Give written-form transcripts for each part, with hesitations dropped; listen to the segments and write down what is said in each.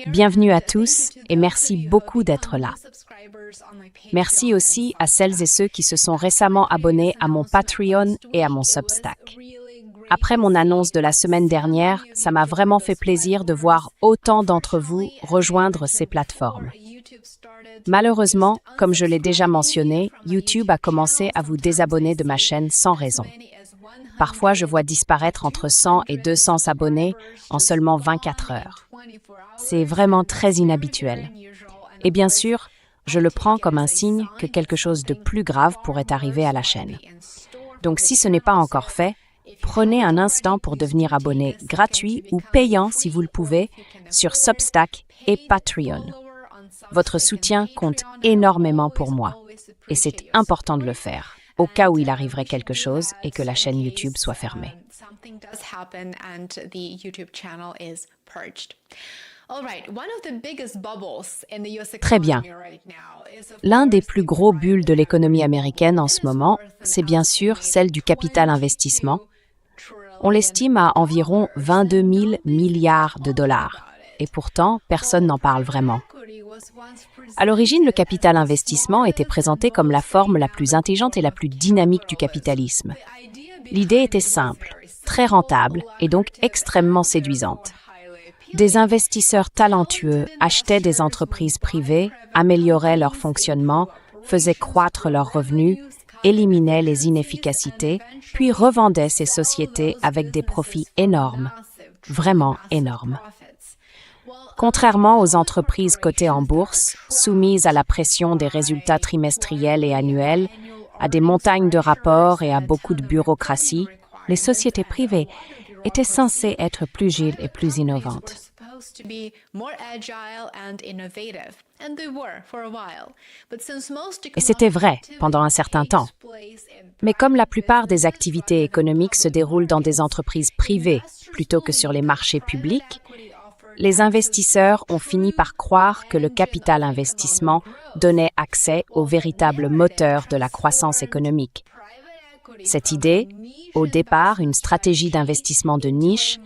Bienvenue à tous et merci beaucoup d'être là. Merci aussi à celles et ceux qui se sont récemment abonnés à mon Patreon et à mon Substack. Après mon annonce de la semaine dernière, ça m'a vraiment fait plaisir de voir autant d'entre vous rejoindre ces plateformes. Malheureusement, comme je l'ai déjà mentionné, YouTube a commencé à vous désabonner de ma chaîne sans raison. Parfois, je vois disparaître entre 100 et 200 abonnés en seulement 24 heures. C'est vraiment très inhabituel. Et bien sûr, je le prends comme un signe que quelque chose de plus grave pourrait arriver à la chaîne. Donc si ce n'est pas encore fait, prenez un instant pour devenir abonné gratuit ou payant si vous le pouvez sur Substack et Patreon. Votre soutien compte énormément pour moi et c'est important de le faire au cas où il arriverait quelque chose et que la chaîne YouTube soit fermée. Très bien. L'un des plus gros bulles de l'économie américaine en ce moment, c'est bien sûr celle du capital investissement. On l'estime à environ 22 000 milliards de dollars. Et pourtant, personne n'en parle vraiment. À l'origine, le capital investissement était présenté comme la forme la plus intelligente et la plus dynamique du capitalisme. L'idée était simple, très rentable et donc extrêmement séduisante. Des investisseurs talentueux achetaient des entreprises privées, amélioraient leur fonctionnement, faisaient croître leurs revenus, éliminaient les inefficacités, puis revendaient ces sociétés avec des profits énormes, vraiment énormes. Contrairement aux entreprises cotées en bourse, soumises à la pression des résultats trimestriels et annuels, à des montagnes de rapports et à beaucoup de bureaucratie, les sociétés privées étaient censées être plus agiles et plus innovantes. Et c'était vrai pendant un certain temps. Mais comme la plupart des activités économiques se déroulent dans des entreprises privées plutôt que sur les marchés publics, les investisseurs ont fini par croire que le capital investissement donnait accès au véritable moteur de la croissance économique. Cette idée, au départ une stratégie d'investissement de niche,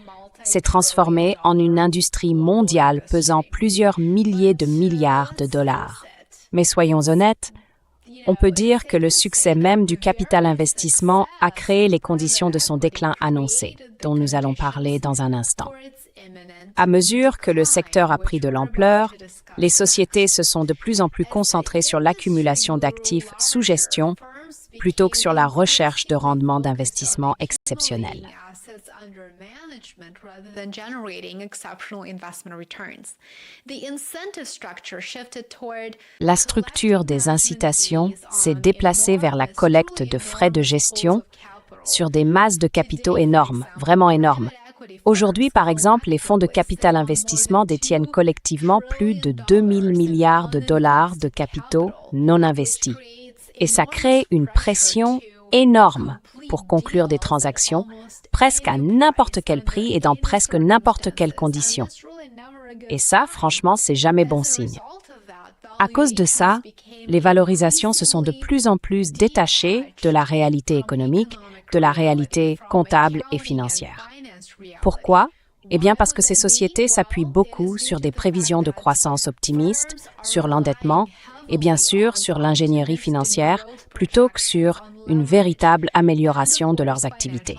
s'est transformée en une industrie mondiale pesant plusieurs milliers de milliards de dollars. Mais soyons honnêtes, on peut dire que le succès même du capital investissement a créé les conditions de son déclin annoncé, dont nous allons parler dans un instant. À mesure que le secteur a pris de l'ampleur, les sociétés se sont de plus en plus concentrées sur l'accumulation d'actifs sous gestion plutôt que sur la recherche de rendements d'investissement exceptionnels. La structure des incitations s'est déplacée vers la collecte de frais de gestion sur des masses de capitaux énormes, vraiment énormes. Aujourd'hui, par exemple, les fonds de capital investissement détiennent collectivement plus de 2 000 milliards de dollars de capitaux non investis. Et ça crée une pression énorme pour conclure des transactions, presque à n'importe quel prix et dans presque n'importe quelle condition. Et ça, franchement, c'est jamais bon signe. À cause de ça, les valorisations se sont de plus en plus détachées de la réalité économique, de la réalité comptable et financière. Pourquoi? Eh bien parce que ces sociétés s'appuient beaucoup sur des prévisions de croissance optimistes, sur l'endettement et bien sûr sur l'ingénierie financière plutôt que sur une véritable amélioration de leurs activités.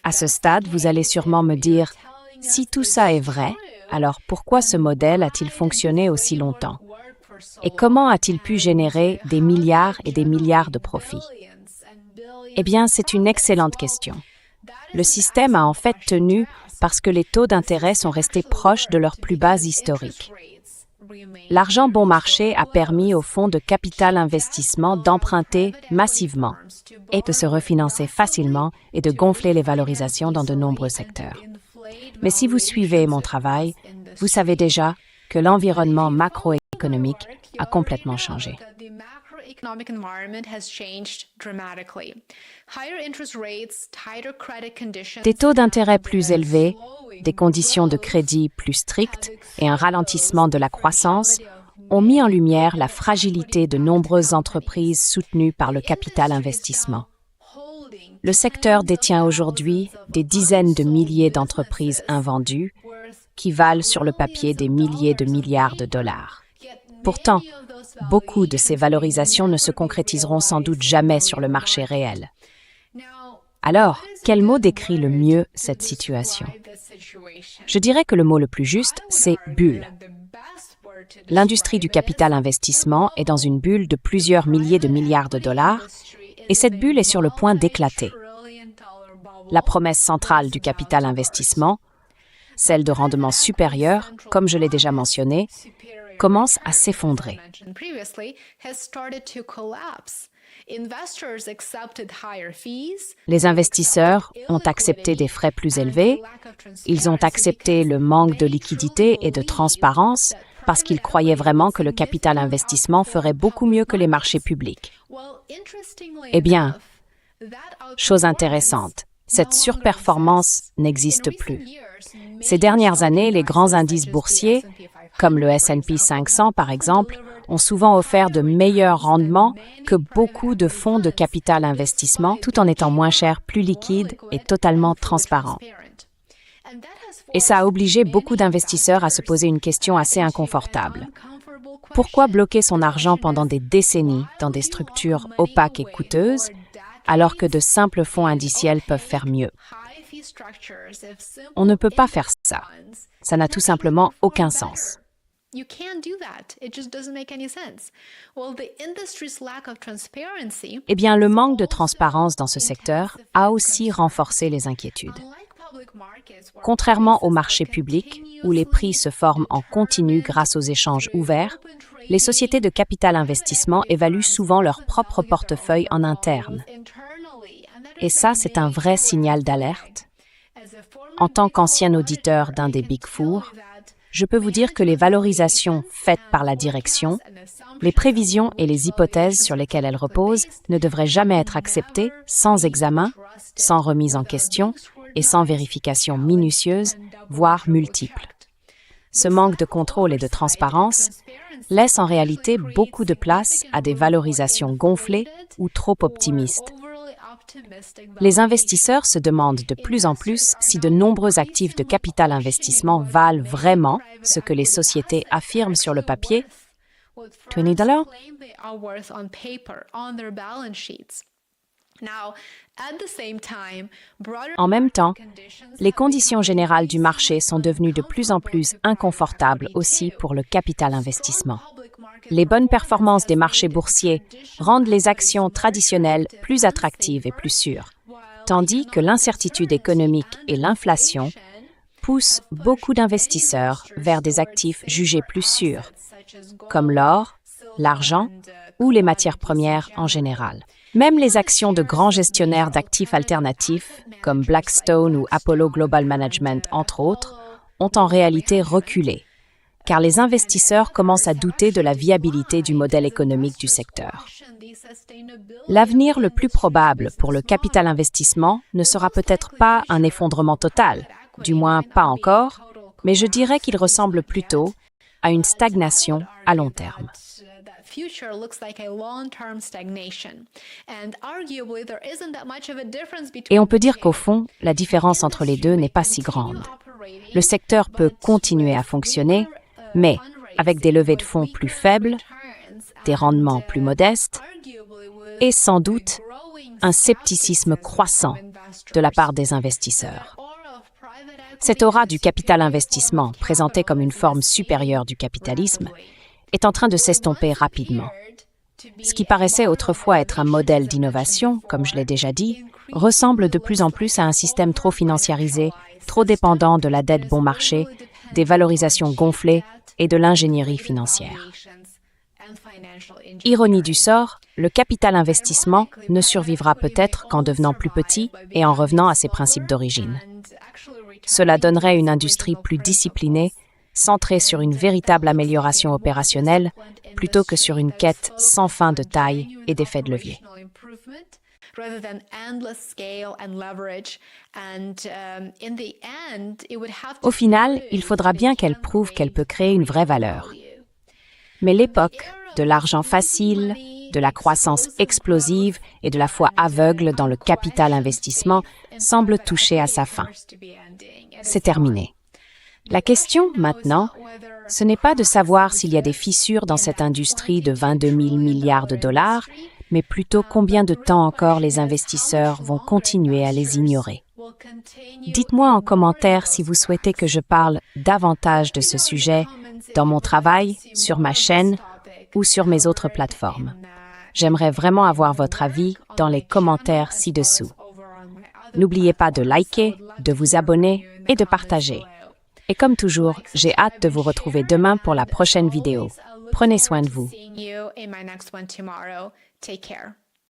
À ce stade, vous allez sûrement me dire, si tout ça est vrai, alors pourquoi ce modèle a-t-il fonctionné aussi longtemps? Et comment a-t-il pu générer des milliards et des milliards de profits? Eh bien, c'est une excellente question. Le système a en fait tenu parce que les taux d'intérêt sont restés proches de leurs plus bas historiques. L'argent bon marché a permis aux fonds de capital investissement d'emprunter massivement et de se refinancer facilement et de gonfler les valorisations dans de nombreux secteurs. Mais si vous suivez mon travail, vous savez déjà que l'environnement macroéconomique a complètement changé. Des taux d'intérêt plus élevés, des conditions de crédit plus strictes et un ralentissement de la croissance ont mis en lumière la fragilité de nombreuses entreprises soutenues par le capital investissement. Le secteur détient aujourd'hui des dizaines de milliers d'entreprises invendues qui valent sur le papier des milliers de milliards de dollars. Pourtant, beaucoup de ces valorisations ne se concrétiseront sans doute jamais sur le marché réel. Alors, quel mot décrit le mieux cette situation? Je dirais que le mot le plus juste, c'est bulle. L'industrie du capital investissement est dans une bulle de plusieurs milliers de milliards de dollars, et cette bulle est sur le point d'éclater. La promesse centrale du capital investissement, celle de rendements supérieurs, comme je l'ai déjà mentionné, commence à s'effondrer. Les investisseurs ont accepté des frais plus élevés, ils ont accepté le manque de liquidité et de transparence parce qu'ils croyaient vraiment que le capital investissement ferait beaucoup mieux que les marchés publics. Eh bien, chose intéressante, cette surperformance n'existe plus. Ces dernières années, les grands indices boursiers, comme le S&P 500 par exemple, ont souvent offert de meilleurs rendements que beaucoup de fonds de capital investissement, tout en étant moins chers, plus liquides et totalement transparents. Et ça a obligé beaucoup d'investisseurs à se poser une question assez inconfortable. Pourquoi bloquer son argent pendant des décennies dans des structures opaques et coûteuses, alors que de simples fonds indiciels peuvent faire mieux? On ne peut pas faire ça. Ça n'a tout simplement aucun sens. Eh bien, le manque de transparence dans ce secteur a aussi renforcé les inquiétudes. Contrairement au marché public, où les prix se forment en continu grâce aux échanges ouverts, les sociétés de capital investissement évaluent souvent leur propre portefeuille en interne. Et ça, c'est un vrai signal d'alerte. En tant qu'ancien auditeur d'un des Big Four, je peux vous dire que les valorisations faites par la direction, les prévisions et les hypothèses sur lesquelles elles reposent ne devraient jamais être acceptées sans examen, sans remise en question et sans vérification minutieuse, voire multiple. Ce manque de contrôle et de transparence laisse en réalité beaucoup de place à des valorisations gonflées ou trop optimistes. Les investisseurs se demandent de plus en plus si de nombreux actifs de capital investissement valent vraiment ce que les sociétés affirment sur le papier. $20? En même temps, les conditions générales du marché sont devenues de plus en plus inconfortables aussi pour le capital investissement. Les bonnes performances des marchés boursiers rendent les actions traditionnelles plus attractives et plus sûres, tandis que l'incertitude économique et l'inflation poussent beaucoup d'investisseurs vers des actifs jugés plus sûrs, comme l'or, l'argent ou les matières premières en général. Même les actions de grands gestionnaires d'actifs alternatifs, comme Blackstone ou Apollo Global Management, entre autres, ont en réalité reculé, car les investisseurs commencent à douter de la viabilité du modèle économique du secteur. L'avenir le plus probable pour le capital investissement ne sera peut-être pas un effondrement total, du moins pas encore, mais je dirais qu'il ressemble plutôt à une stagnation à long terme. Et on peut dire qu'au fond, la différence entre les deux n'est pas si grande. Le secteur peut continuer à fonctionner, mais avec des levées de fonds plus faibles, des rendements plus modestes et sans doute un scepticisme croissant de la part des investisseurs. Cette aura du capital investissement, présentée comme une forme supérieure du capitalisme, est en train de s'estomper rapidement. Ce qui paraissait autrefois être un modèle d'innovation, comme je l'ai déjà dit, ressemble de plus en plus à un système trop financiarisé, trop dépendant de la dette bon marché, des valorisations gonflées et de l'ingénierie financière. Ironie du sort, le capital investissement ne survivra peut-être qu'en devenant plus petit et en revenant à ses principes d'origine. Cela donnerait une industrie plus disciplinée, centrée sur une véritable amélioration opérationnelle, plutôt que sur une quête sans fin de taille et d'effets de levier. Au final, il faudra bien qu'elle prouve qu'elle peut créer une vraie valeur. Mais l'époque de l'argent facile, de la croissance explosive et de la foi aveugle dans le capital investissement semble toucher à sa fin. C'est terminé. La question, maintenant, ce n'est pas de savoir s'il y a des fissures dans cette industrie de 22 000 milliards de dollars, mais plutôt combien de temps encore les investisseurs vont continuer à les ignorer. Dites-moi en commentaire si vous souhaitez que je parle davantage de ce sujet dans mon travail, sur ma chaîne ou sur mes autres plateformes. J'aimerais vraiment avoir votre avis dans les commentaires ci-dessous. N'oubliez pas de liker, de vous abonner et de partager. Et comme toujours, j'ai hâte de vous retrouver demain pour la prochaine vidéo. Prenez soin de vous. Take care.